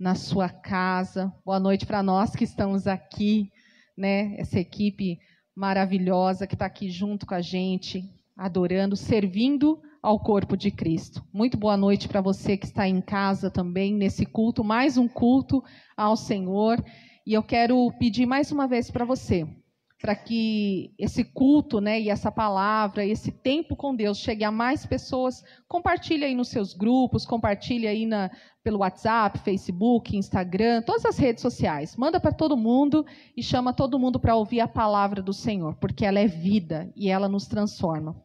na sua casa. Boa noite para nós que estamos aqui, né? Essa equipe maravilhosa que está aqui junto com a gente, adorando, servindo ao corpo de Cristo. Muito boa noite para você que está em casa também, nesse culto, mais um culto ao Senhor. E eu quero pedir mais uma vez para você, para que esse culto, né, e essa palavra, esse tempo com Deus chegue a mais pessoas. Compartilhe aí nos seus grupos, compartilhe aí pelo WhatsApp, Facebook, Instagram, todas as redes sociais. Manda para todo mundo e chama todo mundo para ouvir a palavra do Senhor, porque ela é vida e ela nos transforma.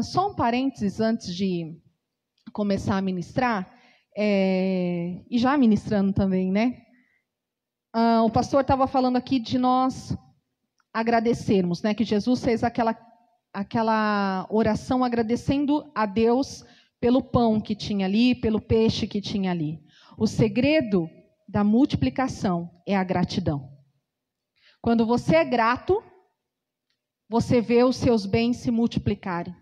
Só um parênteses antes de começar a ministrar, e já ministrando também, né? O pastor estava falando aqui de nós agradecermos, né? Que Jesus fez aquela oração agradecendo a Deus pelo pão que tinha ali, pelo peixe que tinha ali. O segredo da multiplicação é a gratidão. Quando você é grato, você vê os seus bens se multiplicarem.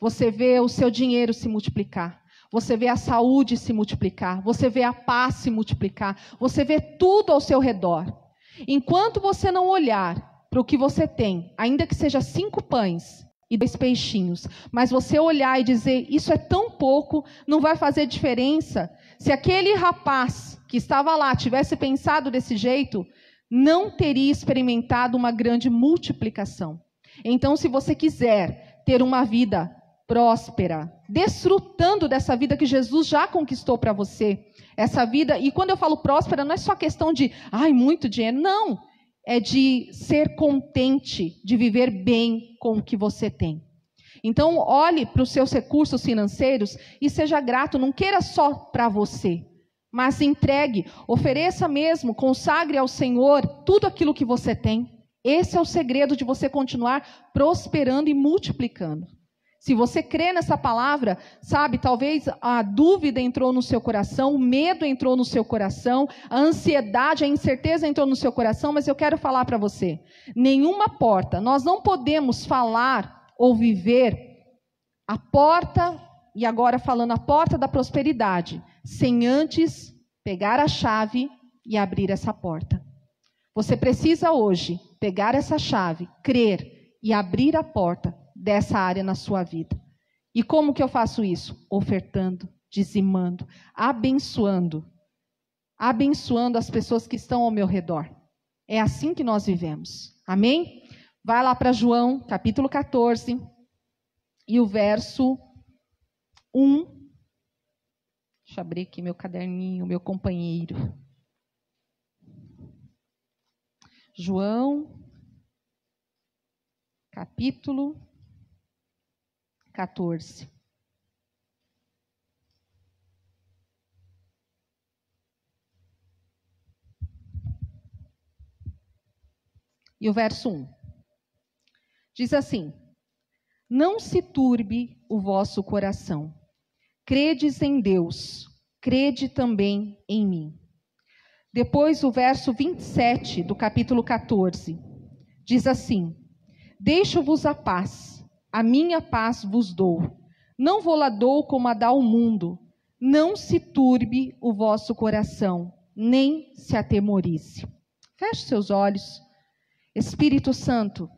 Você vê o seu dinheiro se multiplicar. Você vê a saúde se multiplicar. Você vê a paz se multiplicar. Você vê tudo ao seu redor. Enquanto você não olhar para o que você tem, ainda que seja 5 pães e 2 peixinhos, mas você olhar e dizer, isso é tão pouco, não vai fazer diferença. Se aquele rapaz que estava lá tivesse pensado desse jeito, não teria experimentado uma grande multiplicação. Então, se você quiser ter uma vida próspera, desfrutando dessa vida que Jesus já conquistou para você, essa vida, e quando eu falo próspera, não é só questão de, muito dinheiro, não. É de ser contente, de viver bem com o que você tem. Então, olhe para os seus recursos financeiros e seja grato, não queira só para você, mas entregue, ofereça mesmo, consagre ao Senhor tudo aquilo que você tem. Esse é o segredo de você continuar prosperando e multiplicando. Se você crê nessa palavra, sabe, talvez a dúvida entrou no seu coração, o medo entrou no seu coração, a ansiedade, a incerteza entrou no seu coração, mas eu quero falar para você, nenhuma porta, nós não podemos falar ou viver a porta, e agora falando a porta da prosperidade, sem antes pegar a chave e abrir essa porta. Você precisa hoje pegar essa chave, crer e abrir a porta dessa área na sua vida. E como que eu faço isso? Ofertando, dizimando, abençoando as pessoas que estão ao meu redor. É assim que nós vivemos. Amém? Vai lá para João, capítulo 14, e o verso 1. Deixa eu abrir aqui meu caderninho, meu companheiro. João, capítulo 14. E o verso 1. Diz assim: não se turbe o vosso coração. Credes em Deus, crede também em mim. Depois o verso 27 do capítulo 14. Diz assim: deixo-vos a paz, a minha paz vos dou. Não vou-la dou como a dá o mundo. Não se turbe o vosso coração, nem se atemorize. Feche seus olhos. Espírito Santo,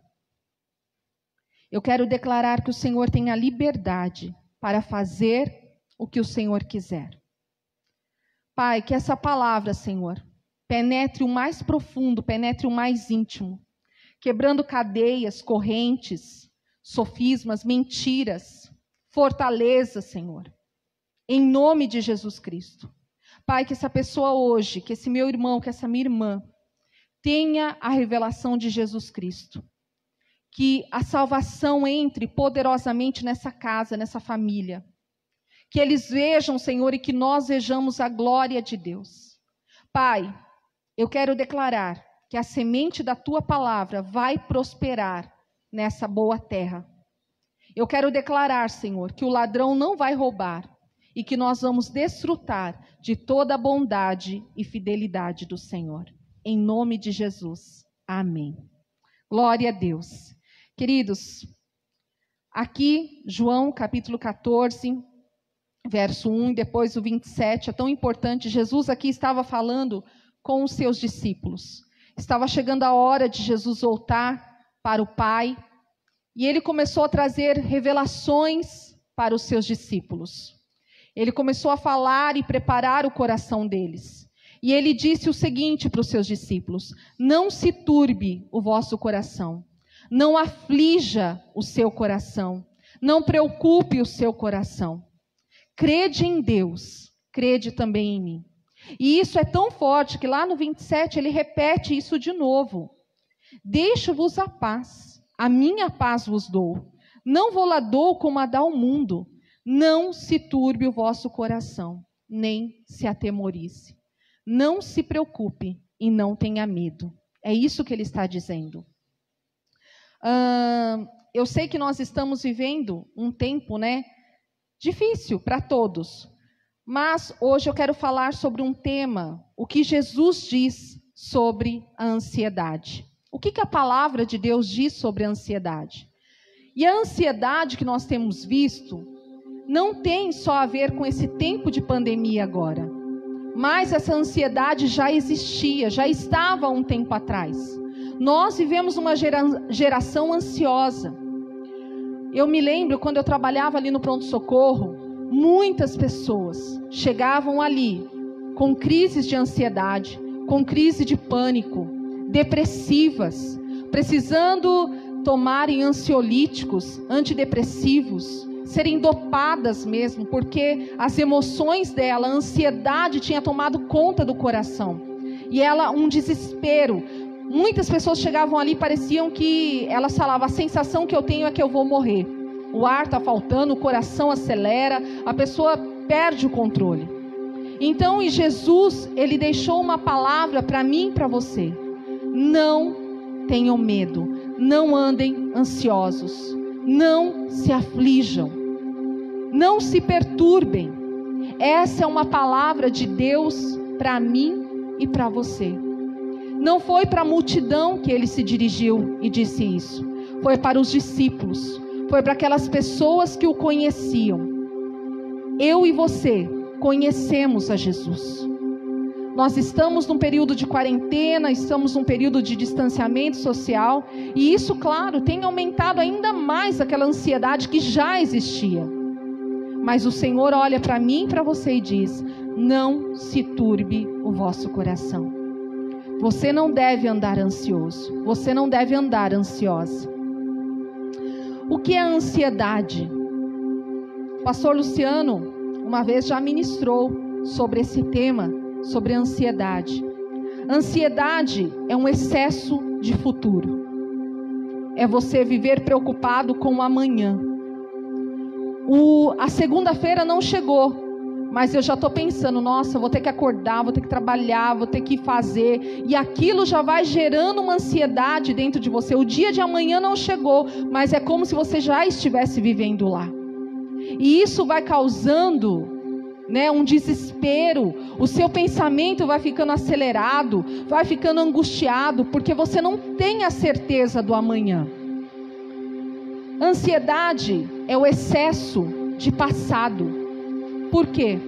eu quero declarar que o Senhor tem a liberdade para fazer o que o Senhor quiser. Pai, que essa palavra, Senhor, penetre o mais profundo, penetre o mais íntimo, quebrando cadeias, correntes, sofismas, mentiras, fortaleza, Senhor, em nome de Jesus Cristo. Pai, que essa pessoa hoje, que esse meu irmão, que essa minha irmã, tenha a revelação de Jesus Cristo. Que a salvação entre poderosamente nessa casa, nessa família. Que eles vejam, Senhor, e que nós vejamos a glória de Deus. Pai, eu quero declarar que a semente da Tua palavra vai prosperar nessa boa terra. Eu quero declarar, Senhor, que o ladrão não vai roubar e que nós vamos desfrutar de toda a bondade e fidelidade do Senhor. Em nome de Jesus. Amém. Glória a Deus. Queridos, aqui, João capítulo 14, verso 1 e depois o 27, é tão importante. Jesus aqui estava falando com os seus discípulos. Estava chegando a hora de Jesus voltar para o Pai, e ele começou a trazer revelações para os seus discípulos. Ele começou a falar e preparar o coração deles. E ele disse o seguinte para os seus discípulos: não se turbe o vosso coração, não aflija o seu coração, não preocupe o seu coração. Crede em Deus, crede também em mim. E isso é tão forte que lá no 27 ele repete isso de novo. Deixo-vos a paz, a minha paz vos dou. Não vou lá dou como a dá o mundo. Não se turbe o vosso coração, nem se atemorize. Não se preocupe e não tenha medo. É isso que ele está dizendo. Eu sei que nós estamos vivendo um tempo, difícil para todos. Mas hoje eu quero falar sobre um tema, o que Jesus diz sobre a ansiedade. O que a palavra de Deus diz sobre a ansiedade? E a ansiedade que nós temos visto não tem só a ver com esse tempo de pandemia agora. Mas essa ansiedade já existia, já estava há um tempo atrás. Nós vivemos uma geração ansiosa. Eu me lembro quando eu trabalhava ali no pronto-socorro, muitas pessoas chegavam ali com crises de ansiedade, com crise de pânico, depressivas, precisando tomarem ansiolíticos, antidepressivos, serem dopadas mesmo, porque as emoções dela, a ansiedade tinha tomado conta do coração. E ela, um desespero. Muitas pessoas chegavam ali e pareciam que elas falavam: a sensação que eu tenho é que eu vou morrer. O ar está faltando, o coração acelera, a pessoa perde o controle. Então, e Jesus, ele deixou uma palavra para mim e para você. Não tenham medo, não andem ansiosos, não se aflijam, não se perturbem. Essa é uma palavra de Deus para mim e para você. Não foi para a multidão que ele se dirigiu e disse isso. Foi para os discípulos. Foi para aquelas pessoas que o conheciam. Eu e você conhecemos a Jesus. Nós estamos num período de quarentena, estamos num período de distanciamento social. E isso, claro, tem aumentado ainda mais aquela ansiedade que já existia. Mas o Senhor olha para mim e para você e diz: não se turbe o vosso coração. Você não deve andar ansioso. Você não deve andar ansiosa. O que é a ansiedade? O pastor Luciano, uma vez já ministrou sobre esse tema, sobre a ansiedade. Ansiedade é um excesso de futuro. É você viver preocupado com o amanhã. A segunda-feira não chegou, mas eu já estou pensando: nossa, vou ter que acordar, vou ter que trabalhar, vou ter que fazer. E aquilo já vai gerando uma ansiedade dentro de você. O dia de amanhã não chegou, mas é como se você já estivesse vivendo lá. E isso vai causando, um desespero. O seu pensamento vai ficando acelerado, vai ficando angustiado, porque você não tem a certeza do amanhã. Ansiedade é o excesso de passado. Por quê?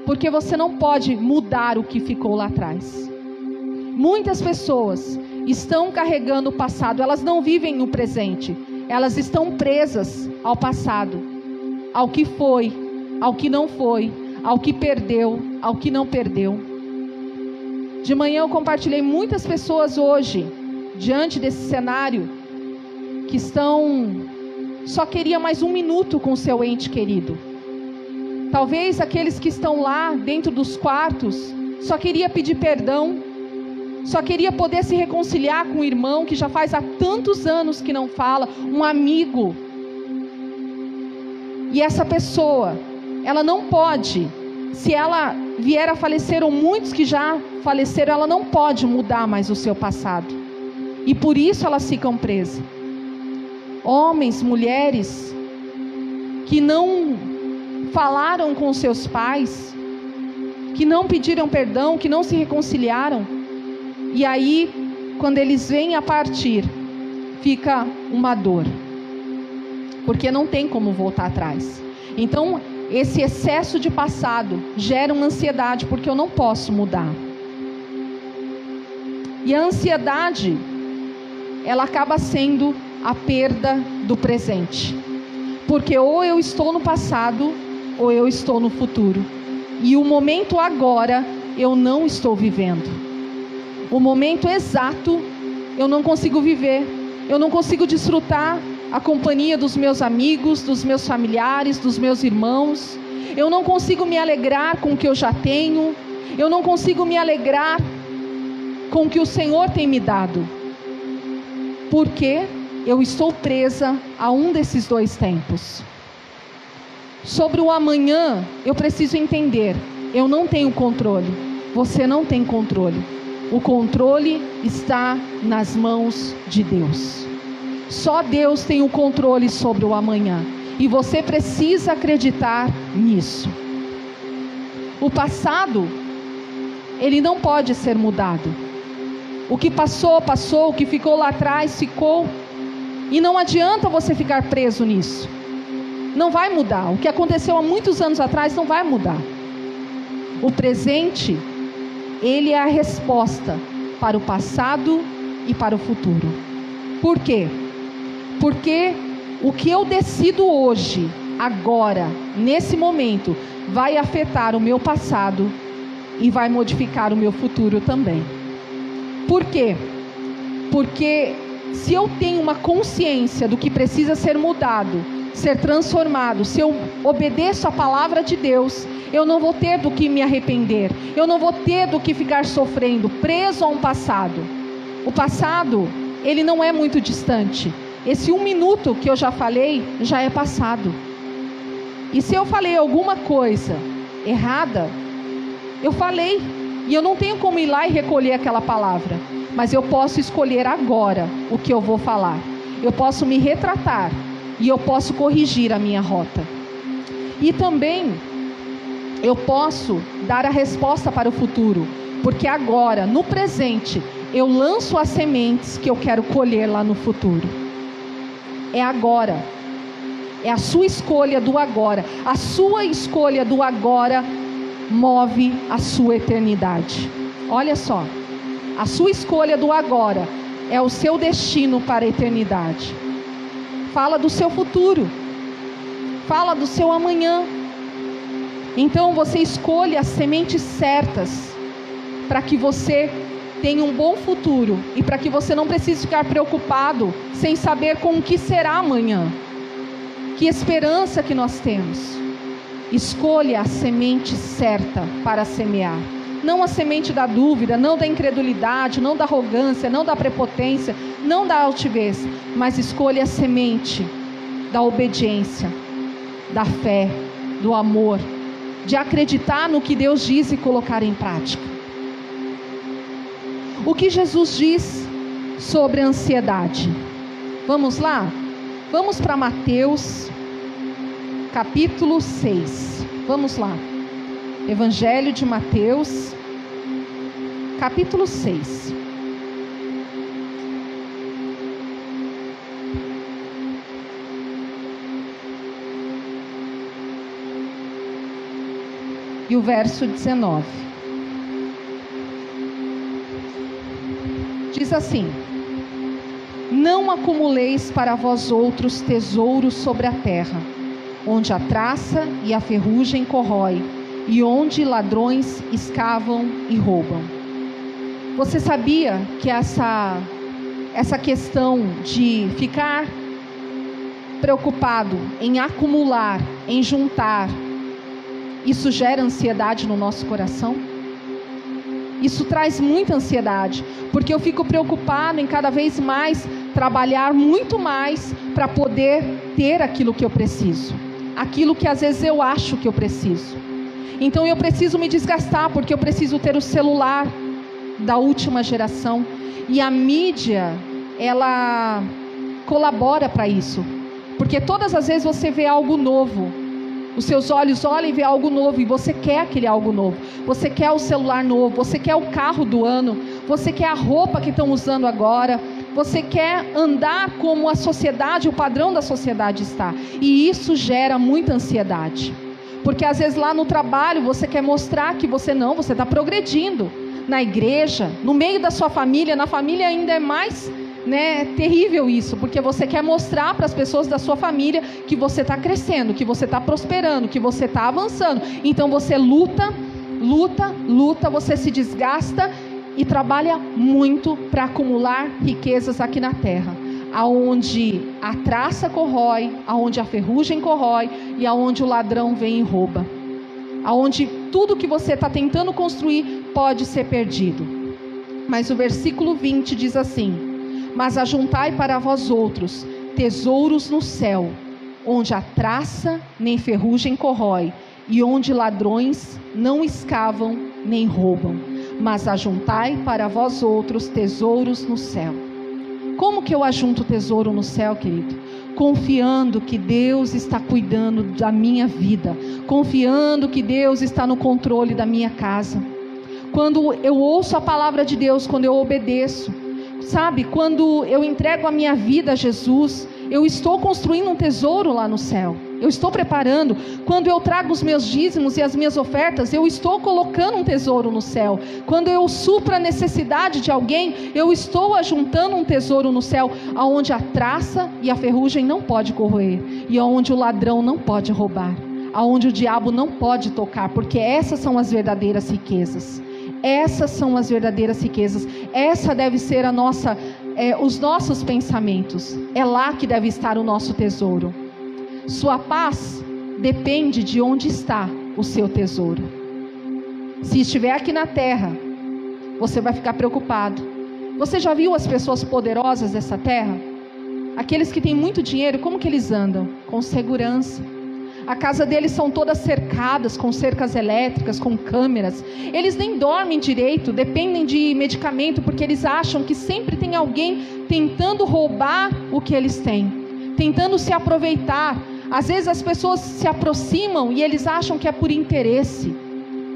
Porque você não pode mudar o que ficou lá atrás. Muitas pessoas estão carregando o passado, elas não vivem no presente. Elas estão presas ao passado, ao que foi, ao que não foi, ao que perdeu, ao que não perdeu. De manhã eu compartilhei muitas pessoas hoje, diante desse cenário, que só queria mais um minuto com seu ente querido. Talvez aqueles que estão lá dentro dos quartos só queria pedir perdão, só queria poder se reconciliar com o irmão que já faz há tantos anos que não fala, um amigo. E essa pessoa, ela não pode, se ela vier a falecer, ou muitos que já faleceram, ela não pode mudar mais o seu passado. E por isso elas ficam presas. Homens, mulheres que não falaram com seus pais, que não pediram perdão, que não se reconciliaram. E aí, quando eles vêm a partir, fica uma dor, porque não tem como voltar atrás. Então, esse excesso de passado gera uma ansiedade, porque eu não posso mudar. E a ansiedade, ela acaba sendo a perda do presente. Porque ou eu estou no passado, ou eu estou no futuro. E o momento agora, eu não estou vivendo. O momento exato, eu não consigo viver. Eu não consigo desfrutar a companhia dos meus amigos, dos meus familiares, dos meus irmãos. Eu não consigo me alegrar com o que eu já tenho. Eu não consigo me alegrar com o que o Senhor tem me dado. Porque eu estou presa a um desses dois tempos. Sobre o amanhã, eu preciso entender. Eu não tenho controle. Você não tem controle. O controle está nas mãos de Deus. Só Deus tem o controle sobre o amanhã. E você precisa acreditar nisso. O passado, ele não pode ser mudado. O que passou, passou. O que ficou lá atrás, ficou. E não adianta você ficar preso nisso. Não vai mudar. O que aconteceu há muitos anos atrás não vai mudar. O presente, ele é a resposta para o passado e para o futuro. Por quê? Porque o que eu decido hoje, agora, nesse momento, vai afetar o meu passado e vai modificar o meu futuro também. Por quê? Porque se eu tenho uma consciência do que precisa ser mudado, ser transformado, se eu obedeço a palavra de Deus, eu não vou ter do que me arrepender, eu não vou ter do que ficar sofrendo, preso a um passado. O passado, ele não é muito distante. Esse 1 minuto que eu já falei, já é passado. E se eu falei alguma coisa errada, eu falei, e eu não tenho como ir lá e recolher aquela palavra, mas eu posso escolher agora o que eu vou falar. Eu posso me retratar e eu posso corrigir a minha rota. E também eu posso dar a resposta para o futuro, porque agora, no presente, eu lanço as sementes que eu quero colher lá no futuro. É agora. É a sua escolha do agora. A sua escolha do agora move a sua eternidade. Olha só. A sua escolha do agora é o seu destino para a eternidade. Fala do seu futuro. Fala do seu amanhã. Então você escolhe as sementes certas para que você tenha um bom futuro e para que você não precise ficar preocupado sem saber com o que será amanhã. Que esperança que nós temos. Escolha a semente certa para semear. Não a semente da dúvida, não da incredulidade, não da arrogância, não da prepotência, não da altivez, mas escolha a semente da obediência, da fé, do amor, de acreditar no que Deus diz e colocar em prática. O que Jesus diz sobre a ansiedade? Vamos lá? Vamos para Mateus, capítulo 6. Vamos lá. Evangelho de Mateus, capítulo 6. E o verso 19. Diz assim: não acumuleis para vós outros tesouros sobre a terra, onde a traça e a ferrugem corrói, e onde ladrões escavam e roubam. Você sabia que essa questão de ficar preocupado em acumular, em juntar, isso gera ansiedade no nosso coração? Isso traz muita ansiedade, porque eu fico preocupado em cada vez mais trabalhar muito mais para poder ter aquilo que eu preciso, aquilo que às vezes eu acho que eu preciso. Então eu preciso me desgastar, porque eu preciso ter o celular da última geração, e a mídia, ela colabora para isso, porque todas as vezes você vê algo novo, os seus olhos olham e vê algo novo, e você quer aquele algo novo, você quer o celular novo, você quer o carro do ano, você quer a roupa que estão usando agora, você quer andar como a sociedade, o padrão da sociedade está, e isso gera muita ansiedade, Porque às vezes lá no trabalho você quer mostrar que você está progredindo. Na igreja, no meio da sua família, na família ainda é mais terrível isso, porque você quer mostrar para as pessoas da sua família que você está crescendo, que você está prosperando, que você está avançando. Então você luta, você se desgasta e trabalha muito para acumular riquezas aqui na terra, aonde a traça corrói, aonde a ferrugem corrói e aonde o ladrão vem e rouba, aonde tudo que você está tentando construir pode ser perdido. Mas o versículo 20 diz assim: mas ajuntai para vós outros tesouros no céu, onde a traça nem ferrugem corrói, e onde ladrões não escavam nem roubam. Mas ajuntai para vós outros tesouros no céu. Como que eu ajunto tesouro no céu, querido? Confiando que Deus está cuidando da minha vida, confiando que Deus está no controle da minha casa. Quando eu ouço a palavra de Deus, quando eu obedeço, sabe, quando eu entrego a minha vida a Jesus, eu estou construindo um tesouro lá no céu. Eu estou preparando. Quando eu trago os meus dízimos e as minhas ofertas, eu estou colocando um tesouro no céu. Quando eu supro a necessidade de alguém, eu estou ajuntando um tesouro no céu, aonde a traça e a ferrugem não pode corroer, e aonde o ladrão não pode roubar, aonde o diabo não pode tocar, porque essas são as verdadeiras riquezas. Essas são as verdadeiras riquezas. Essa deve ser os nossos pensamentos. É lá que deve estar o nosso tesouro. Sua paz depende de onde está o seu tesouro. Se estiver aqui na terra, você vai ficar preocupado. Você já viu as pessoas poderosas dessa terra? Aqueles que têm muito dinheiro, como que eles andam? Com segurança. A casa deles são todas cercadas com cercas elétricas, com câmeras. Eles nem dormem direito, dependem de medicamento, porque eles acham que sempre tem alguém tentando roubar o que eles têm, tentando se aproveitar. Às vezes as pessoas se aproximam e eles acham que é por interesse,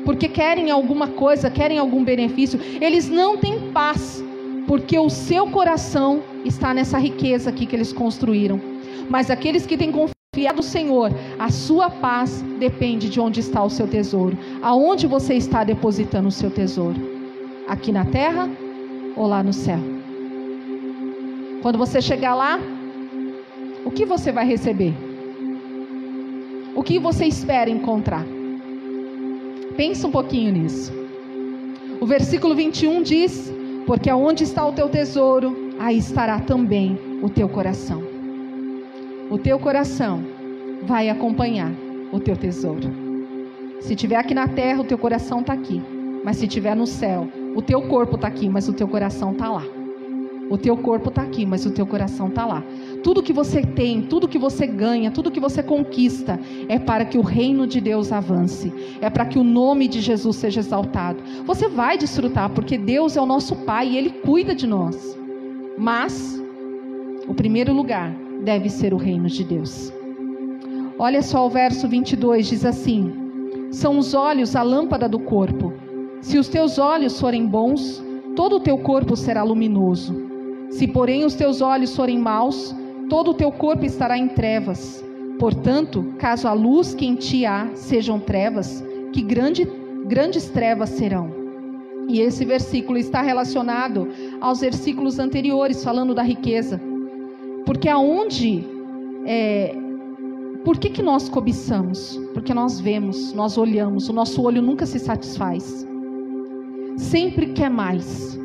porque querem alguma coisa, querem algum benefício. Eles não têm paz, porque o seu coração está nessa riqueza aqui que eles construíram. Mas aqueles que têm confiado no Senhor, a sua paz depende de onde está o seu tesouro. Aonde você está depositando o seu tesouro? Aqui na terra ou lá no céu? Quando você chegar lá, o que você vai receber? O que você espera encontrar? Pensa um pouquinho nisso. O versículo 21 diz: porque aonde está o teu tesouro, aí estará também o teu coração. O teu coração vai acompanhar o teu tesouro. Se estiver aqui na terra, o teu coração está aqui. Mas se estiver no céu, o teu corpo está aqui, mas o teu coração está lá. O teu corpo está aqui, mas o teu coração está lá. Tudo que você tem, tudo que você ganha, tudo que você conquista, é para que o reino de Deus avance. É para que o nome de Jesus seja exaltado. Você vai desfrutar, porque Deus é o nosso Pai e Ele cuida de nós. Mas o primeiro lugar deve ser o reino de Deus. Olha só o verso 22, diz assim: são os olhos a lâmpada do corpo. Se os teus olhos forem bons, todo o teu corpo será luminoso. Se porém os teus olhos forem maus, todo o teu corpo estará em trevas. Portanto, caso a luz que em ti há sejam trevas, que grandes trevas serão. E esse versículo está relacionado aos versículos anteriores, falando da riqueza. Porque por que nós cobiçamos? Porque nós vemos, nós olhamos, o nosso olho nunca se satisfaz. Sempre quer mais.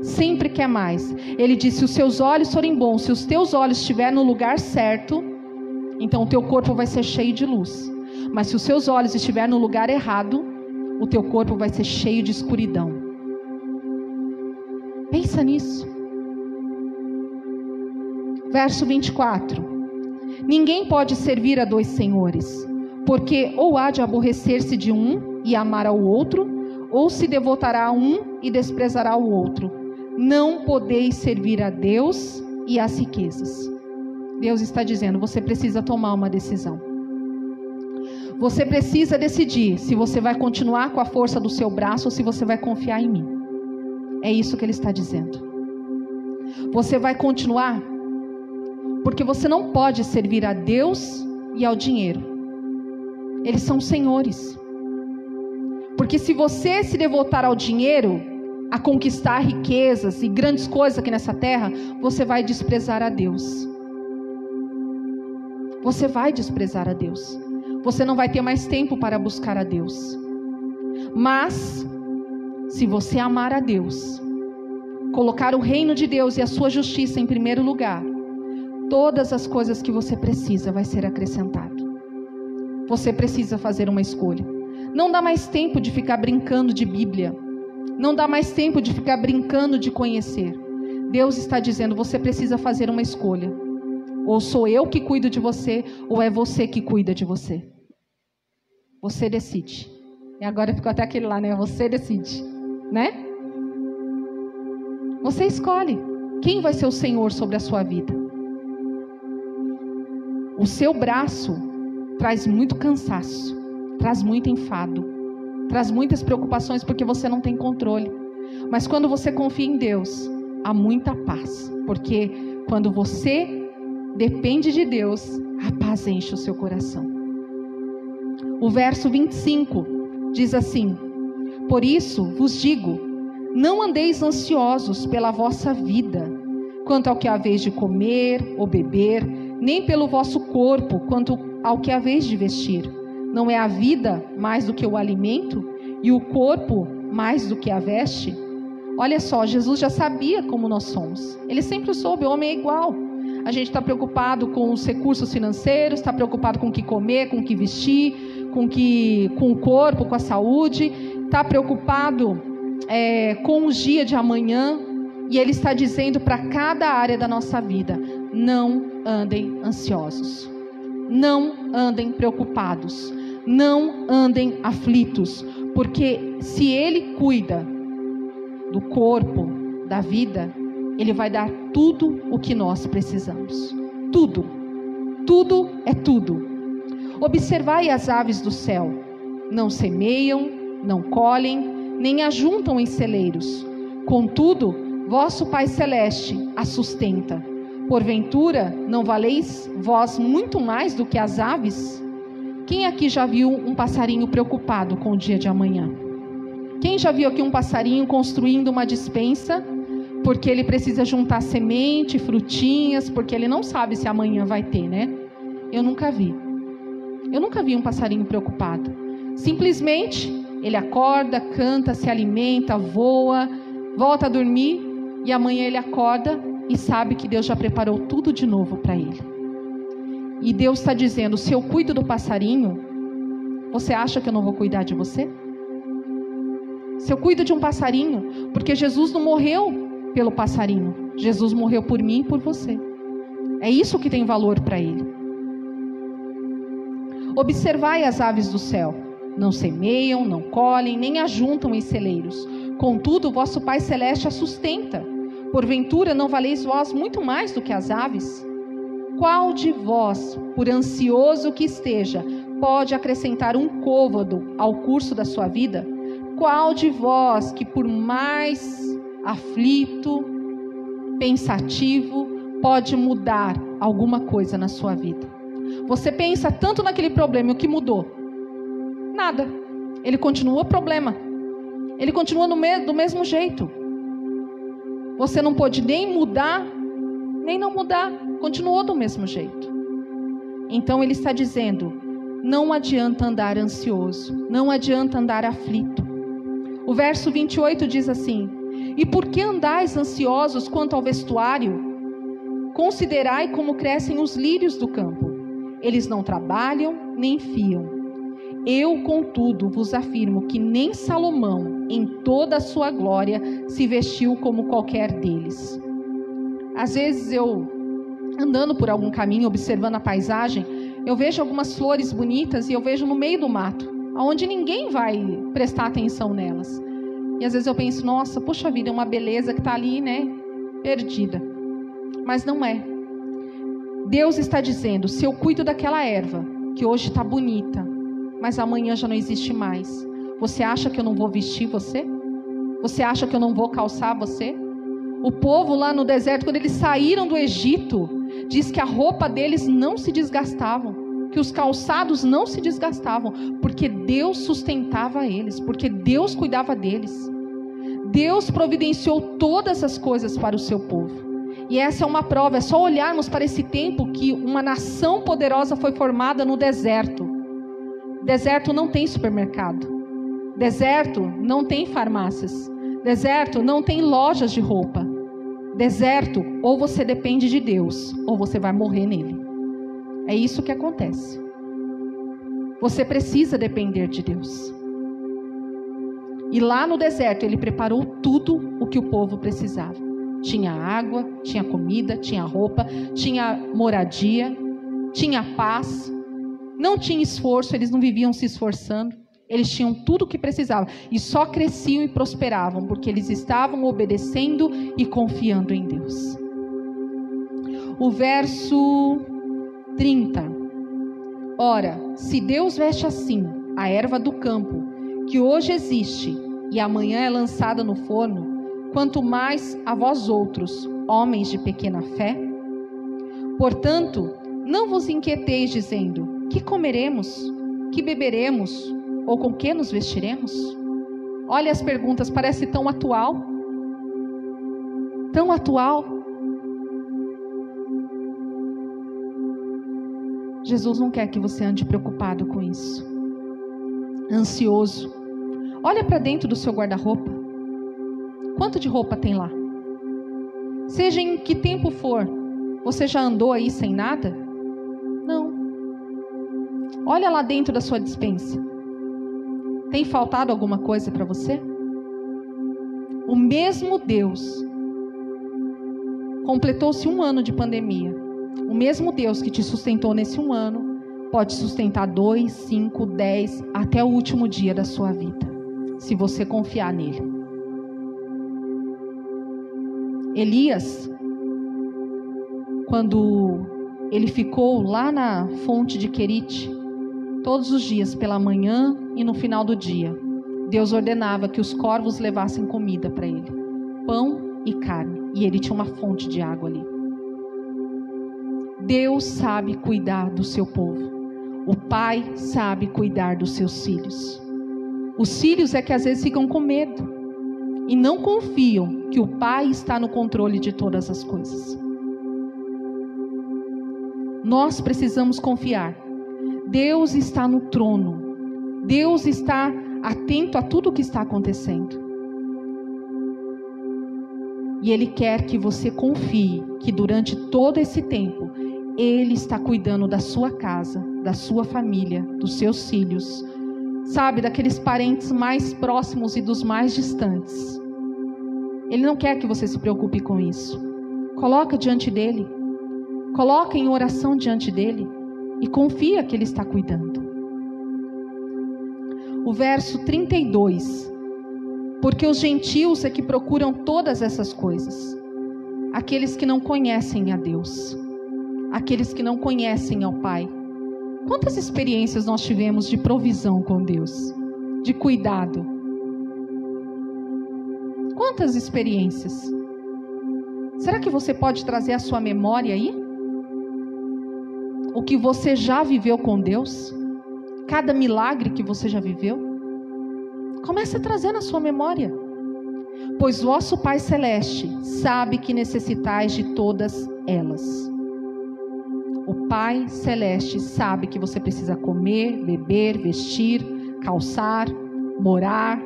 Sempre quer mais. Ele diz: se os seus olhos forem bons, se os teus olhos estiverem no lugar certo, então o teu corpo vai ser cheio de luz. Mas se os seus olhos estiverem no lugar errado, o teu corpo vai ser cheio de escuridão. Pensa nisso. Verso 24: ninguém pode servir a dois senhores, porque ou há de aborrecer-se de um e amar ao outro, ou se devotará a um e desprezará o outro. Não podeis servir a Deus e às riquezas. Deus está dizendo: você precisa tomar uma decisão. Você precisa decidir se você vai continuar com a força do seu braço ou se você vai confiar em mim. É isso que Ele está dizendo. Você vai continuar, porque você não pode servir a Deus e ao dinheiro. Eles são senhores. Porque se você se devotar ao dinheiro, a conquistar riquezas e grandes coisas aqui nessa terra, você vai desprezar a Deus. Você vai desprezar a Deus. Você não vai ter mais tempo para buscar a Deus. Mas, se você amar a Deus, colocar o reino de Deus e a sua justiça em primeiro lugar, todas as coisas que você precisa vai ser acrescentado. Você precisa fazer uma escolha. Não dá mais tempo de ficar brincando de Bíblia. Não dá mais tempo de ficar brincando de conhecer. Deus está dizendo, você precisa fazer uma escolha. Ou sou eu que cuido de você, ou é você que cuida de você. Você decide. E agora ficou até aquele lá, né? Você decide, né? Você escolhe quem vai ser o Senhor sobre a sua vida. O seu braço traz muito cansaço, traz muito enfado, traz muitas preocupações porque você não tem controle. Mas quando você confia em Deus, há muita paz. Porque quando você depende de Deus, a paz enche o seu coração. O verso 25 diz assim: por isso vos digo, não andeis ansiosos pela vossa vida, quanto ao que haveis de comer ou beber, nem pelo vosso corpo, quanto ao que haveis de vestir. Não é a vida mais do que o alimento, e o corpo mais do que a veste? Olha só, Jesus já sabia como nós somos. Ele sempre soube, o homem é igual. A gente está preocupado com os recursos financeiros, está preocupado com o que comer, com o que vestir, com o corpo, com a saúde, está preocupado com o dia de amanhã. E Ele está dizendo para cada área da nossa vida: não andem ansiosos, não andem preocupados, não andem aflitos, porque se Ele cuida do corpo, da vida, Ele vai dar tudo o que nós precisamos. Tudo. Tudo é tudo. Observai as aves do céu. Não semeiam, não colhem, nem ajuntam em celeiros. Contudo, vosso Pai Celeste as sustenta. Porventura, não valeis vós muito mais do que as aves? Quem aqui já viu um passarinho preocupado com o dia de amanhã? Quem já viu aqui um passarinho construindo uma despensa, porque ele precisa juntar semente, frutinhas, porque ele não sabe se amanhã vai ter, né? Eu nunca vi um passarinho preocupado. Simplesmente, ele acorda, canta, se alimenta, voa, volta a dormir, e amanhã ele acorda e sabe que Deus já preparou tudo de novo para ele. E Deus está dizendo: se eu cuido do passarinho, você acha que eu não vou cuidar de você? Se eu cuido de um passarinho, porque Jesus não morreu pelo passarinho, Jesus morreu por mim e por você. É isso que tem valor para Ele. Observai as aves do céu. Não semeiam, não colhem, nem ajuntam em celeiros. Contudo, vosso Pai Celeste a sustenta. Porventura, não valeis vós muito mais do que as aves? Qual de vós, por ansioso que esteja, pode acrescentar um côvado ao curso da sua vida? Qual de vós, que por mais aflito, pensativo, pode mudar alguma coisa na sua vida? Você pensa tanto naquele problema, e o que mudou? Nada. Ele continua o problema. Ele continua do mesmo jeito. Você não pôde nem mudar, nem não mudar. Continuou do mesmo jeito. Então Ele está dizendo: não adianta andar ansioso, não adianta andar aflito. O verso 28 diz assim: e por que andais ansiosos quanto ao vestuário? Considerai como crescem os lírios do campo. Eles não trabalham, nem fiam. Eu, contudo, vos afirmo que nem Salomão, em toda a sua glória, se vestiu como qualquer deles. Às vezes eu, andando por algum caminho, observando a paisagem, eu vejo algumas flores bonitas e eu vejo no meio do mato, onde ninguém vai prestar atenção nelas. E às vezes eu penso: nossa, puxa vida, é uma beleza que está ali, né, perdida. Mas não é. Deus está dizendo: se eu cuido daquela erva, que hoje está bonita, mas amanhã já não existe mais, você acha que eu não vou vestir você? Você acha que eu não vou calçar você? O povo lá no deserto, quando eles saíram do Egito, diz que a roupa deles não se desgastavam. que os calçados não se desgastavam, porque Deus sustentava eles, porque Deus cuidava deles. Deus providenciou todas as coisas para o seu povo. E essa é uma prova, é só olharmos para esse tempo que uma nação poderosa foi formada no deserto. Deserto não tem supermercado. Deserto não tem farmácias. Deserto não tem lojas de roupa. Deserto, ou você depende de Deus, ou você vai morrer nele. É isso que acontece. Você precisa depender de Deus. E lá no deserto ele preparou tudo o que o povo precisava. Tinha água, tinha comida, tinha roupa, tinha moradia, tinha paz. Não tinha esforço, eles não viviam se esforçando. Eles tinham tudo o que precisavam. E só cresciam e prosperavam, porque eles estavam obedecendo e confiando em Deus. O verso 30. Ora, se Deus veste assim a erva do campo, que hoje existe e amanhã é lançada no forno, quanto mais a vós outros, homens de pequena fé? Portanto, não vos inquieteis dizendo, que comeremos, que beberemos, ou com que nos vestiremos? Olha as perguntas, parece tão atual. Tão atual. Jesus não quer que você ande preocupado com isso. Ansioso. Olha para dentro do seu guarda-roupa. Quanto de roupa tem lá? Seja em que tempo for, você já andou aí sem nada? Não. Olha lá dentro da sua despensa. Tem faltado alguma coisa para você? O mesmo Deus, completou-se 1 ano de pandemia. O mesmo Deus que te sustentou nesse 1 ano, pode sustentar 2, 5, 10, até o último dia da sua vida, se você confiar nele. Elias, quando ele ficou lá na fonte de Querite, todos os dias pela manhã e no final do dia, Deus ordenava que os corvos levassem comida para ele, pão e carne, e ele tinha uma fonte de água ali. Deus sabe cuidar do seu povo. O pai sabe cuidar dos seus filhos. Os filhos é que às vezes ficam com medo e não confiam que o pai está no controle de todas as coisas. Nós precisamos confiar. Deus está no trono. Deus está atento a tudo o que está acontecendo. E Ele quer que você confie que durante todo esse tempo, Ele está cuidando da sua casa, da sua família, dos seus filhos, sabe, daqueles parentes mais próximos e dos mais distantes. Ele não quer que você se preocupe com isso. Coloca diante dEle. Coloca em oração diante dEle. E confia que Ele está cuidando. O verso 32. Porque os gentios é que procuram todas essas coisas. Aqueles que não conhecem a Deus. Aqueles que não conhecem ao Pai. Quantas experiências nós tivemos de provisão com Deus? De cuidado? Quantas experiências? Será que você pode trazer à sua memória aí? O que você já viveu com Deus? Cada milagre que você já viveu? Comece a trazer na sua memória. Pois vosso Pai Celeste sabe que necessitais de todas elas. O Pai Celeste sabe que você precisa comer, beber, vestir, calçar, morar.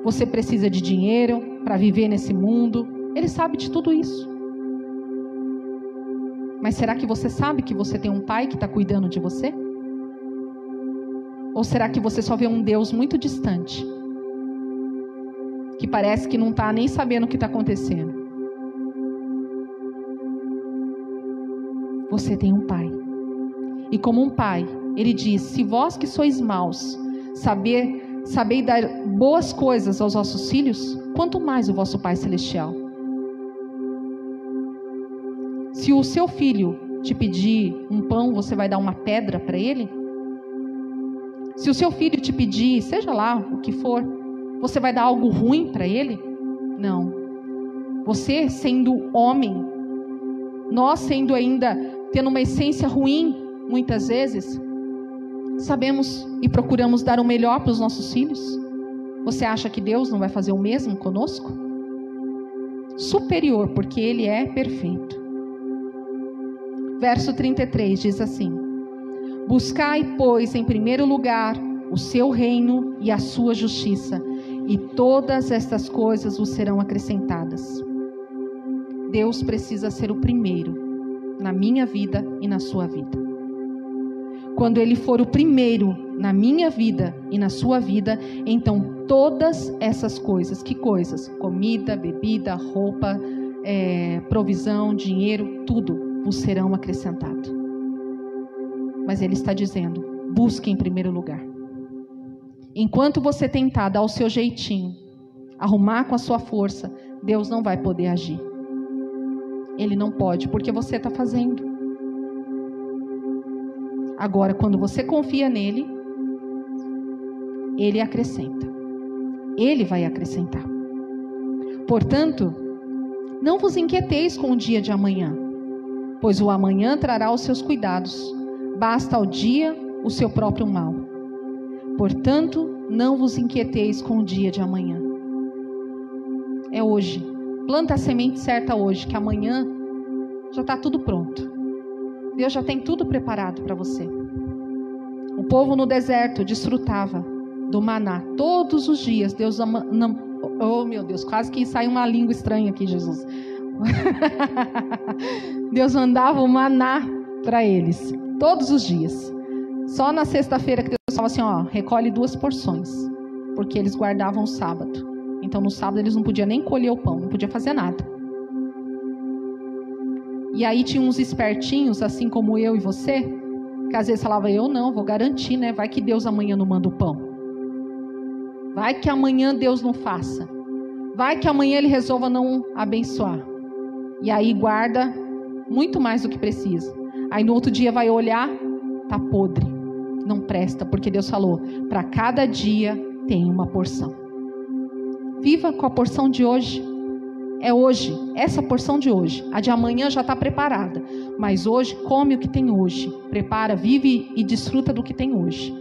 Você precisa de dinheiro para viver nesse mundo. Ele sabe de tudo isso. Mas será que você sabe que você tem um pai que está cuidando de você? Ou será que você só vê um Deus muito distante, que parece que não está nem sabendo o que está acontecendo? Você tem um pai. E como um pai, ele diz: se vós que sois maus, sabei dar boas coisas aos vossos filhos, quanto mais o vosso Pai Celestial. Se o seu filho te pedir um pão, você vai dar uma pedra para ele? Se o seu filho te pedir, seja lá o que for, você vai dar algo ruim para ele? Não. Você sendo homem, nós sendo ainda, tendo uma essência ruim, muitas vezes, Sabemos e procuramos dar o melhor para os nossos filhos? Você acha que Deus não vai fazer o mesmo conosco? Superior, porque Ele é perfeito. Verso 33 diz assim: buscai, pois, em primeiro lugar o seu reino e a sua justiça, e todas estas coisas vos serão acrescentadas. Deus precisa ser o primeiro na minha vida e na sua vida. Quando Ele for o primeiro na minha vida e na sua vida, então todas essas coisas, que coisas? Comida, bebida, roupa, provisão, dinheiro, tudo vos serão acrescentados. Mas Ele está dizendo, busque em primeiro lugar. Enquanto você tentar dar o seu jeitinho, arrumar com a sua força, Deus não vai poder agir. Ele não pode, porque você está fazendo. Agora, quando você confia nele, Ele acrescenta. Ele vai acrescentar. Portanto, não vos inquieteis com o dia de amanhã, pois o amanhã trará os seus cuidados. Basta ao dia o seu próprio mal. Portanto, não vos inquieteis com o dia de amanhã. É hoje. Planta a semente certa hoje, que amanhã já está tudo pronto. Deus já tem tudo preparado para você. O povo no deserto desfrutava do maná todos os dias. Deus oh meu Deus, quase que saiu uma língua estranha aqui, Jesus. Deus mandava o maná para eles todos os dias. Só na sexta-feira que Deus falava assim, ó, recolhe 2 porções, porque eles guardavam o sábado. Então no sábado eles não podiam nem colher o pão, não podiam fazer nada. E aí tinha uns espertinhos, assim como eu e você, que às vezes falava, eu não, vou garantir, né? Vai que Deus amanhã não manda o pão. Vai que amanhã Deus não faça. Vai que amanhã Ele resolva não abençoar. E aí guarda muito mais do que precisa. Aí no outro dia vai olhar, tá podre. Não presta, porque Deus falou, para cada dia tem uma porção. Viva com a porção de hoje. É hoje, essa porção de hoje. A de amanhã já está preparada. Mas hoje, come o que tem hoje. Prepara, vive e desfruta do que tem hoje.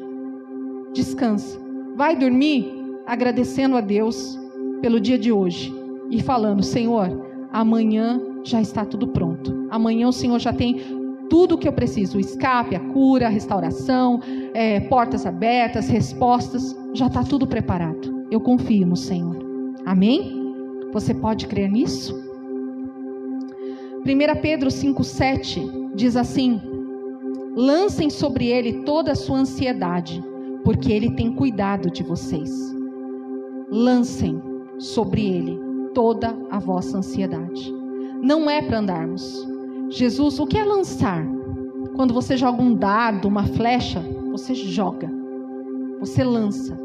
Descansa. Vai dormir agradecendo a Deus pelo dia de hoje. E falando, Senhor, amanhã já está tudo pronto. Amanhã o Senhor já tem tudo o que eu preciso. O escape, a cura, a restauração, portas abertas, respostas. Já está tudo preparado. Eu confio no Senhor. Amém? Você pode crer nisso? 1 Pedro 5,7 diz assim: lancem sobre ele toda a sua ansiedade, porque ele tem cuidado de vocês. Lancem sobre ele toda a vossa ansiedade. Não é para andarmos. Jesus, o que é lançar? Quando você joga um dardo, uma flecha, você joga. Você lança.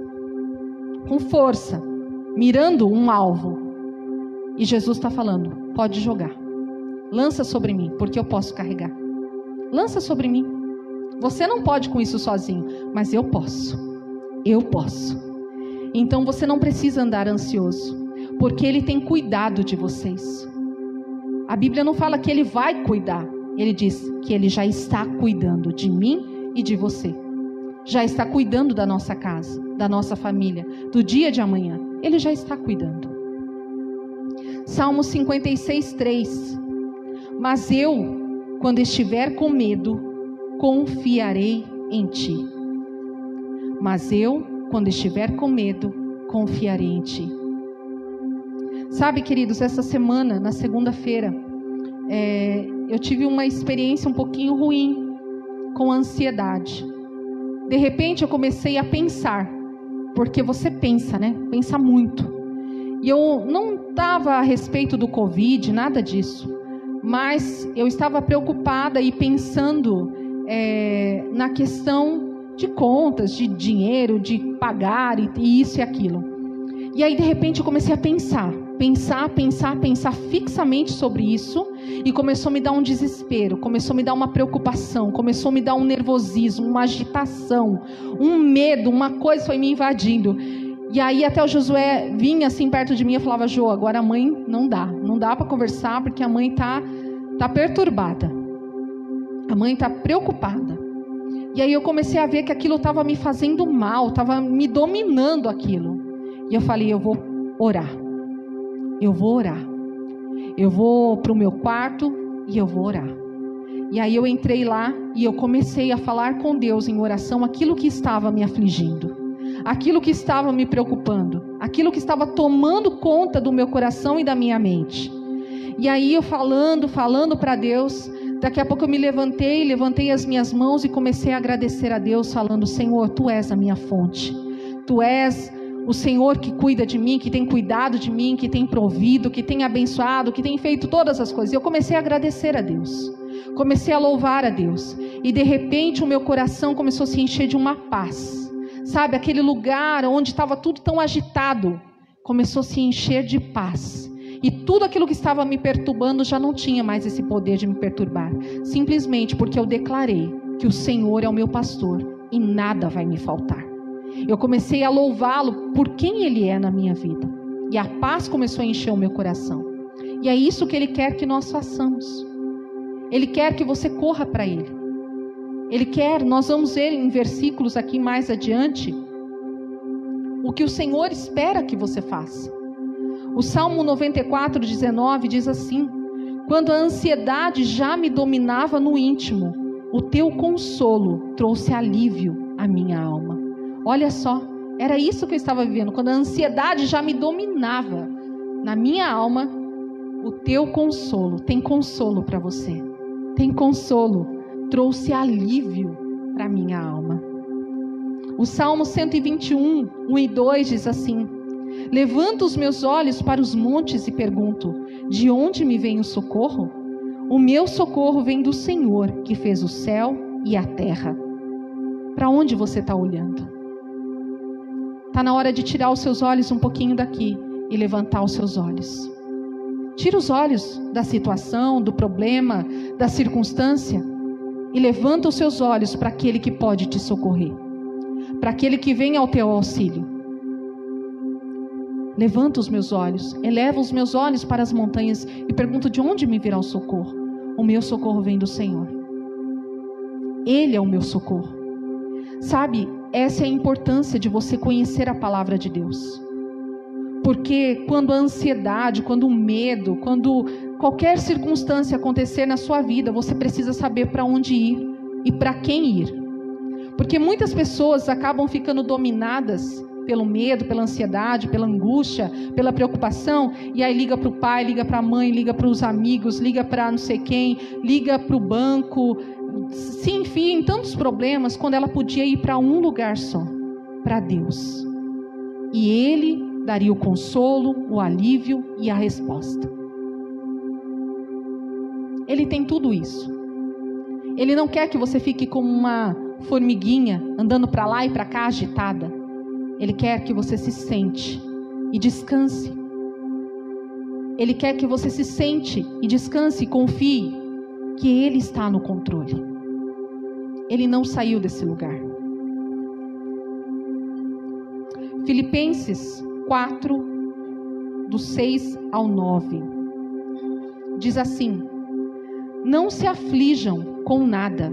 Com força, mirando um alvo. E Jesus está falando, pode jogar. Lança sobre mim, porque eu posso carregar. Lança sobre mim. Você não pode com isso sozinho, mas eu posso. Eu posso. Então você não precisa andar ansioso, porque Ele tem cuidado de vocês. A Bíblia não fala que Ele vai cuidar. Ele diz que Ele já está cuidando de mim e de você. Já está cuidando da nossa casa, da nossa família, do dia de amanhã. Ele já está cuidando. Salmo 56:3. Mas eu, quando estiver com medo, confiarei em ti. Mas eu, quando estiver com medo, confiarei em ti. Sabe, queridos, essa semana, na segunda-feira, eu tive uma experiência um pouquinho ruim com a ansiedade. De repente eu comecei a pensar, porque você pensa, né? Pensa muito. E eu não estava a respeito do Covid, nada disso. Mas eu estava preocupada e pensando na questão de contas, de dinheiro, de pagar e isso e aquilo. E aí de repente eu comecei a pensar fixamente sobre isso. E começou a me dar um desespero, começou a me dar uma preocupação, começou a me dar um nervosismo, uma agitação, um medo, uma coisa foi me invadindo. E aí até o Josué vinha assim perto de mim e falava, Jô, agora a mãe não dá para conversar, porque a mãe tá perturbada. A mãe está preocupada. E aí eu comecei a ver que aquilo estava me fazendo mal, estava me dominando aquilo. E eu falei, eu vou orar. Eu vou orar. Eu vou para o meu quarto e eu vou orar. E aí eu entrei lá e eu comecei a falar com Deus em oração aquilo que estava me afligindo, aquilo que estava me preocupando, aquilo que estava tomando conta do meu coração e da minha mente. E aí eu falando para Deus, daqui a pouco eu me levantei as minhas mãos e comecei a agradecer a Deus, falando, Senhor, Tu és a minha fonte, Tu és o Senhor que cuida de mim, que tem cuidado de mim, que tem provido, que tem abençoado, que tem feito todas as coisas. E eu comecei a agradecer a Deus, comecei a louvar a Deus, e de repente o meu coração começou a se encher de uma paz, sabe, aquele lugar onde estava tudo tão agitado, começou a se encher de paz, e tudo aquilo que estava me perturbando já não tinha mais esse poder de me perturbar, simplesmente porque eu declarei que o Senhor é o meu pastor, e nada vai me faltar. Eu comecei a louvá-lo por quem Ele é na minha vida, e a paz começou a encher o meu coração, e é isso que Ele quer que nós façamos. Ele quer que você corra para Ele. Ele quer, nós vamos ver em versículos aqui mais adiante, o que o Senhor espera que você faça. O Salmo 94:19 diz assim, quando a ansiedade já me dominava no íntimo, o Teu consolo trouxe alívio à minha alma. Olha só, era isso que eu estava vivendo, quando a ansiedade já me dominava na minha alma, o Teu consolo, tem consolo para você. Tem consolo, trouxe alívio para minha alma. O Salmo 121, 1 e 2 diz assim, levanto os meus olhos para os montes e pergunto, de onde me vem o socorro? O meu socorro vem do Senhor, que fez o céu e a terra. Para onde você está olhando? Está na hora de tirar os seus olhos um pouquinho daqui e levantar os seus olhos. Tira os olhos da situação, do problema, da circunstância e levanta os seus olhos para aquele que pode te socorrer, para aquele que vem ao teu auxílio. Levanta os meus olhos, eleva os meus olhos para as montanhas e pergunto, de onde me virá o socorro? O meu socorro vem do Senhor. Ele é o meu socorro. Sabe, essa é a importância de você conhecer a palavra de Deus. Porque quando a ansiedade, quando o medo, quando qualquer circunstância acontecer na sua vida, você precisa saber para onde ir e para quem ir. Porque muitas pessoas acabam ficando dominadas pelo medo, pela ansiedade, pela angústia, pela preocupação, e aí liga para o pai, liga para a mãe, liga para os amigos, liga para não sei quem, liga para o banco, se enfia em tantos problemas, quando ela podia ir para um lugar só, para Deus. E Ele daria o consolo, o alívio e a resposta. Ele tem tudo isso. Ele não quer que você fique como uma formiguinha, andando para lá e para cá agitada. Ele quer que você se sente e descanse. Ele quer que você se sente e descanse e confie que Ele está no controle. Ele não saiu desse lugar. Filipenses 4, do 6 ao 9. Diz assim, não se aflijam com nada,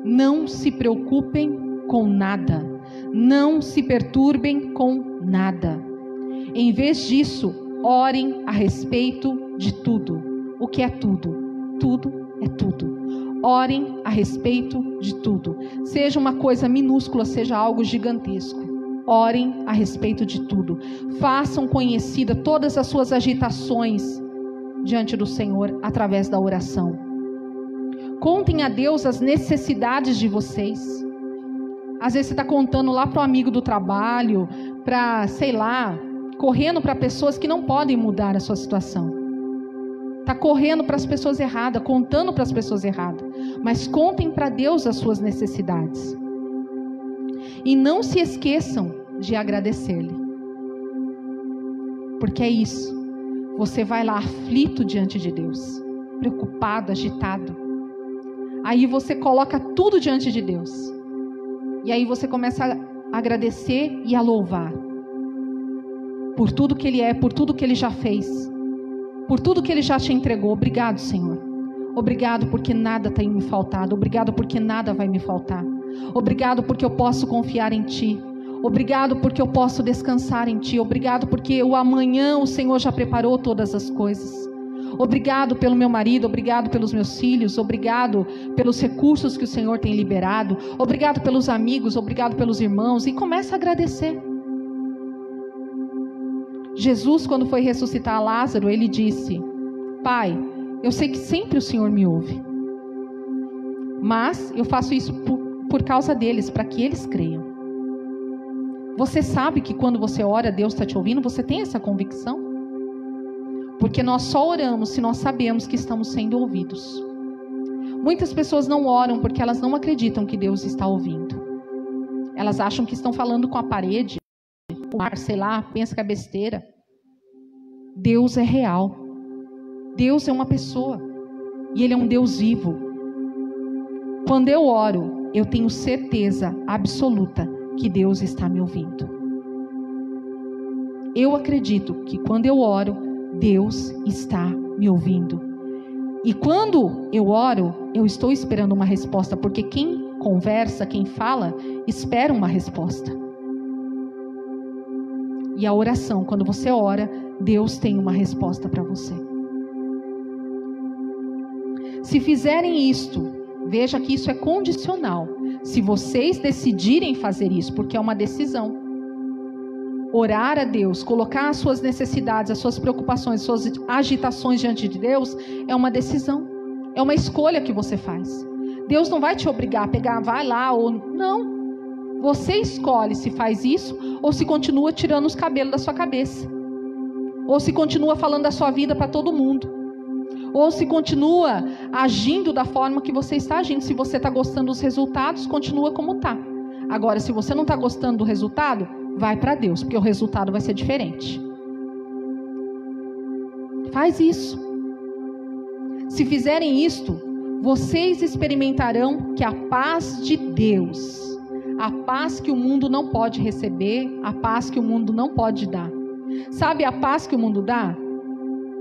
não se preocupem com nada, não se perturbem com nada. Em vez disso, orem a respeito de tudo. O que é tudo? Tudo é tudo. Orem a respeito de tudo. Seja uma coisa minúscula, seja algo gigantesco. Orem a respeito de tudo. Façam conhecida todas as suas agitações diante do Senhor através da oração. Contem a Deus as necessidades de vocês. Às vezes você está contando lá para o amigo do trabalho, para, sei lá, correndo para pessoas que não podem mudar a sua situação. Está correndo para as pessoas erradas, contando para as pessoas erradas. Mas contem para Deus as suas necessidades. E não se esqueçam de agradecer-lhe. Porque é isso. Você vai lá aflito diante de Deus. Preocupado, agitado. Aí você coloca tudo diante de Deus. E aí você começa a agradecer e a louvar. Por tudo que Ele é, por tudo que Ele já fez. Por tudo que Ele já te entregou. Obrigado, Senhor. Obrigado porque nada tem me faltado. Obrigado porque nada vai me faltar. Obrigado porque eu posso confiar em Ti. Obrigado porque eu posso descansar em Ti. Obrigado porque o amanhã o Senhor já preparou todas as coisas. Obrigado pelo meu marido, obrigado pelos meus filhos, obrigado pelos recursos que o Senhor tem liberado, obrigado pelos amigos, obrigado pelos irmãos, e começa a agradecer. Jesus, quando foi ressuscitar Lázaro, ele disse: Pai, eu sei que sempre o Senhor me ouve, mas eu faço isso por causa deles, para que eles creiam. Você sabe que quando você ora, Deus está te ouvindo? Você tem essa convicção? Porque nós só oramos se nós sabemos que estamos sendo ouvidos. Muitas pessoas não oram porque elas não acreditam que Deus está ouvindo. Elas acham que estão falando com a parede, o ar, sei lá, pensa que é besteira. Deus é real. Deus é uma pessoa. E Ele é um Deus vivo. Quando eu oro, eu tenho certeza absoluta que Deus está me ouvindo. Eu acredito que quando eu oro, Deus está me ouvindo. E quando eu oro, eu estou esperando uma resposta, porque quem conversa, quem fala, espera uma resposta. E a oração, quando você ora, Deus tem uma resposta para você. Se fizerem isto, veja que isso é condicional. Se vocês decidirem fazer isso, porque é uma decisão. Orar a Deus, colocar as suas necessidades, as suas preocupações, as suas agitações diante de Deus, é uma decisão. É uma escolha que você faz. Deus não vai te obrigar a pegar, vai lá ou não. Você escolhe se faz isso ou se continua tirando os cabelos da sua cabeça. Ou se continua falando da sua vida para todo mundo. Ou se continua agindo da forma que você está agindo. Se você está gostando dos resultados, continua como está. Agora, se você não está gostando do resultado, vai para Deus, porque o resultado vai ser diferente. Faz isso. Se fizerem isto, vocês experimentarão que a paz de Deus, a paz que o mundo não pode receber, a paz que o mundo não pode dar. Sabe a paz que o mundo dá?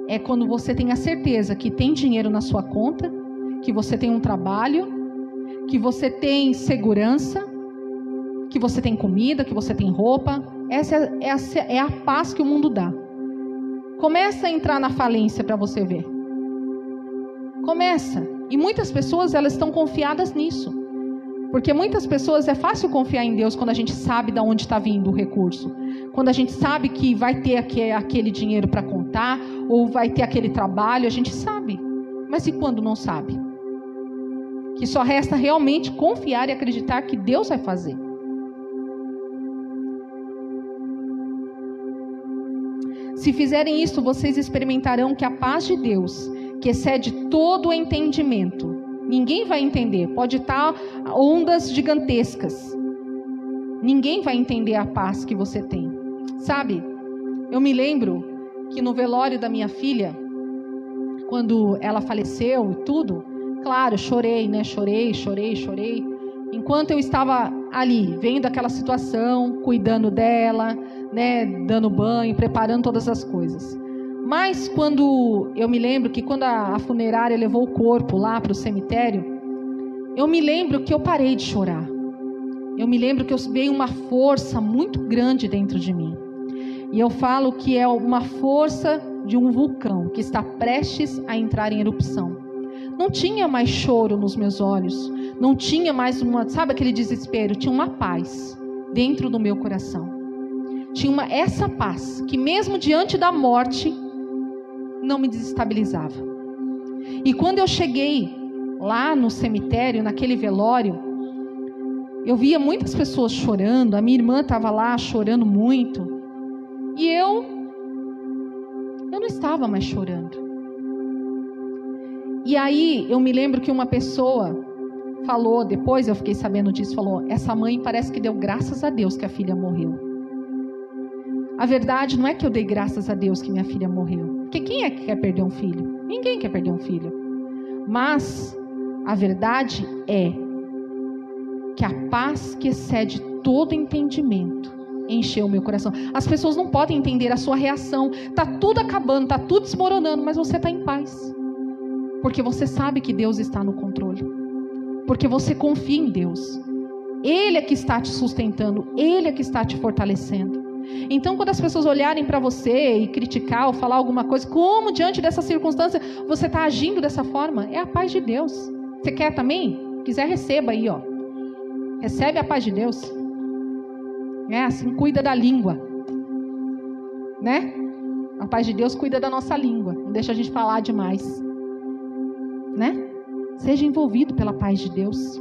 É quando você tem a certeza que tem dinheiro na sua conta, que você tem um trabalho, que você tem segurança, que você tem comida, que você tem roupa. Essa é a paz que o mundo dá. Começa a entrar na falência para você ver. Começa. E muitas pessoas, elas estão confiadas nisso. Porque muitas pessoas, é fácil confiar em Deus quando a gente sabe de onde está vindo o recurso. Quando a gente sabe que vai ter aquele dinheiro para contar, ou vai ter aquele trabalho, a gente sabe. Mas e quando não sabe? Que só resta realmente confiar e acreditar que Deus vai fazer. Se fizerem isto, vocês experimentarão que a paz de Deus, que excede todo o entendimento, ninguém vai entender, pode estar ondas gigantescas, ninguém vai entender a paz que você tem. Sabe, eu me lembro que no velório da minha filha, quando ela faleceu e tudo, claro, chorei, né? Chorei. Enquanto eu estava ali, vendo aquela situação, cuidando dela, né? Dando banho, preparando todas as coisas. Mas quando eu me lembro que quando a funerária levou o corpo lá para o cemitério, eu me lembro que eu parei de chorar. Eu me lembro que veio uma força muito grande dentro de mim. E eu falo que é uma força de um vulcão que está prestes a entrar em erupção. Não tinha mais choro nos meus olhos. Não tinha mais sabe aquele desespero? Tinha uma paz dentro do meu coração. Tinha essa paz que mesmo diante da morte não me desestabilizava. E quando eu cheguei lá no cemitério, naquele velório, eu via muitas pessoas chorando. A minha irmã estava lá chorando muito. E eu não estava mais chorando. E aí eu me lembro que uma pessoa falou, depois eu fiquei sabendo disso, falou: essa mãe parece que deu graças a Deus que a filha morreu. A verdade não é que eu dei graças a Deus que minha filha morreu. Porque quem é que quer perder um filho? Ninguém quer perder um filho. Mas a verdade é que a paz que excede todo entendimento encheu o meu coração. As pessoas não podem entender a sua reação. Está tudo acabando, está tudo desmoronando, mas você está em paz. Porque você sabe que Deus está no controle. Porque você confia em Deus. Ele é que está te sustentando. Ele é que está te fortalecendo. Então, quando as pessoas olharem para você e criticar ou falar alguma coisa, como diante dessa circunstância você está agindo dessa forma? É a paz de Deus. Você quer também? Quiser, receba aí, ó. Recebe a paz de Deus. Assim, cuida da língua. Né? A paz de Deus cuida da nossa língua. Não deixa a gente falar demais. Né? Seja envolvido pela paz de Deus.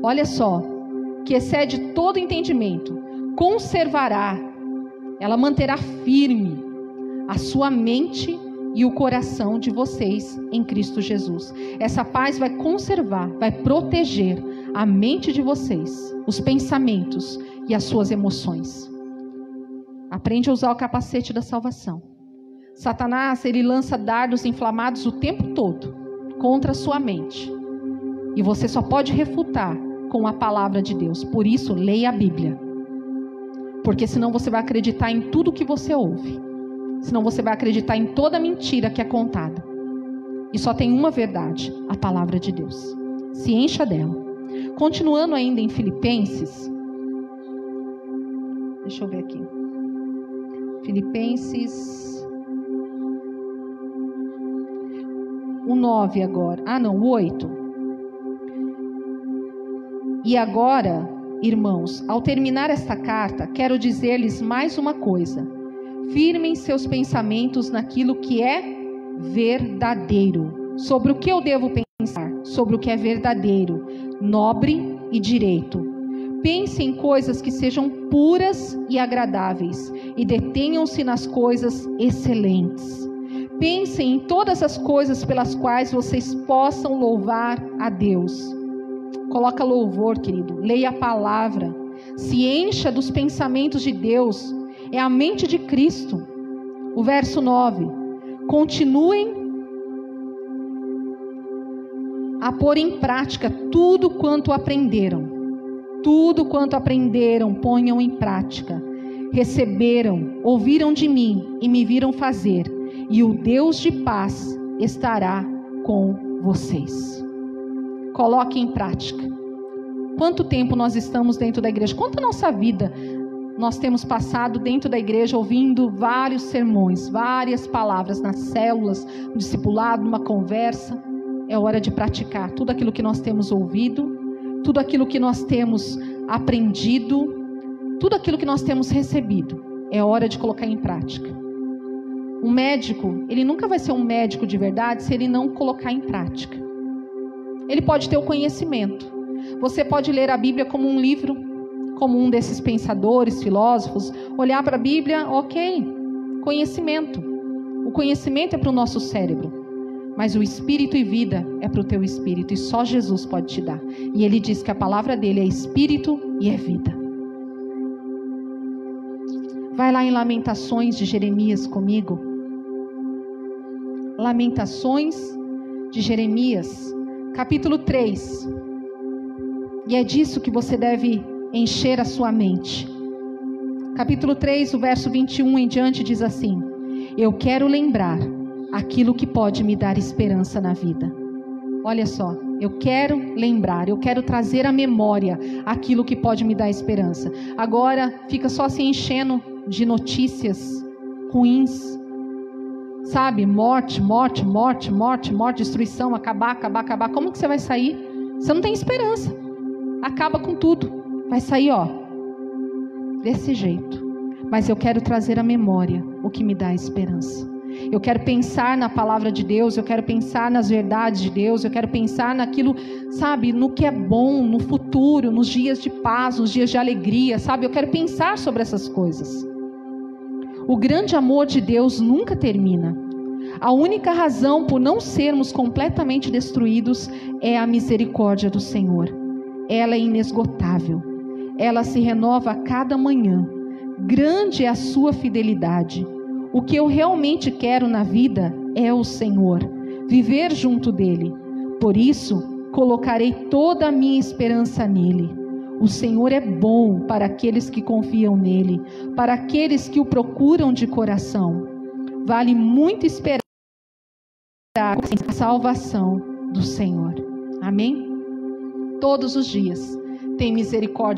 Olha só, que excede todo entendimento, conservará, ela manterá firme a sua mente e o coração de vocês em Cristo Jesus. Essa paz vai conservar, vai proteger a mente de vocês, os pensamentos e as suas emoções. Aprende a usar o capacete da salvação. Satanás, ele lança dardos inflamados o tempo todo contra a sua mente. E você só pode refutar com a palavra de Deus. Por isso, leia a Bíblia. Porque senão você vai acreditar em tudo que você ouve. Senão você vai acreditar em toda mentira que é contada. E só tem uma verdade, a palavra de Deus. Se encha dela. Continuando ainda em Filipenses. Deixa eu ver aqui. Filipenses... o 9 agora. O 8. E agora, irmãos, ao terminar esta carta, quero dizer-lhes mais uma coisa. Firmem seus pensamentos naquilo que é verdadeiro. Sobre o que eu devo pensar? Sobre o que é verdadeiro, nobre e direito. Pense em coisas que sejam puras e agradáveis, e detenham-se nas coisas excelentes. Pensem em todas as coisas pelas quais vocês possam louvar a Deus. Coloca louvor, querido. Leia a palavra. Se encha dos pensamentos de Deus. É a mente de Cristo. O verso 9. Continuem a pôr em prática tudo quanto aprenderam. Tudo quanto aprenderam, ponham em prática. Receberam, ouviram de mim e me viram fazer. E o Deus de paz estará com vocês. Coloque em prática. Quanto tempo nós estamos dentro da igreja? Quanto a nossa vida nós temos passado dentro da igreja ouvindo vários sermões, várias palavras nas células, no discipulado, numa conversa. É hora de praticar tudo aquilo que nós temos ouvido, tudo aquilo que nós temos aprendido, tudo aquilo que nós temos recebido. É hora de colocar em prática. Um médico, ele nunca vai ser um médico de verdade se ele não colocar em prática. Ele pode ter o conhecimento. Você pode ler a Bíblia como um livro, como um desses pensadores, filósofos. Olhar para a Bíblia, ok, conhecimento. O conhecimento é para o nosso cérebro. Mas o espírito e vida é para o teu espírito. E só Jesus pode te dar. E ele diz que a palavra dele é espírito e é vida. Vai lá em Lamentações de Jeremias comigo. Lamentações de Jeremias, capítulo 3. E é disso que você deve encher a sua mente. Capítulo 3, o verso 21 em diante diz assim: eu quero lembrar aquilo que pode me dar esperança na vida. Olha só, eu quero lembrar, eu quero trazer à memória aquilo que pode me dar esperança. Agora fica só se enchendo de notícias ruins, sabe? Morte, destruição, acabar. Como que você vai sair? Você não tem esperança. Acaba com tudo. Vai sair, desse jeito. Mas eu quero trazer à memória o que me dá esperança. Eu quero pensar na palavra de Deus, eu quero pensar nas verdades de Deus, eu quero pensar naquilo, sabe, no que é bom, no futuro, nos dias de paz, nos dias de alegria, sabe? Eu quero pensar sobre essas coisas. O grande amor de Deus nunca termina. A única razão por não sermos completamente destruídos é a misericórdia do Senhor. Ela é inesgotável. Ela se renova a cada manhã. Grande é a sua fidelidade. O que eu realmente quero na vida é o Senhor, viver junto dele. Por isso, colocarei toda a minha esperança nele. O Senhor é bom para aqueles que confiam nele, para aqueles que o procuram de coração. Vale muito esperar a salvação do Senhor. Amém? Todos os dias tem misericórdia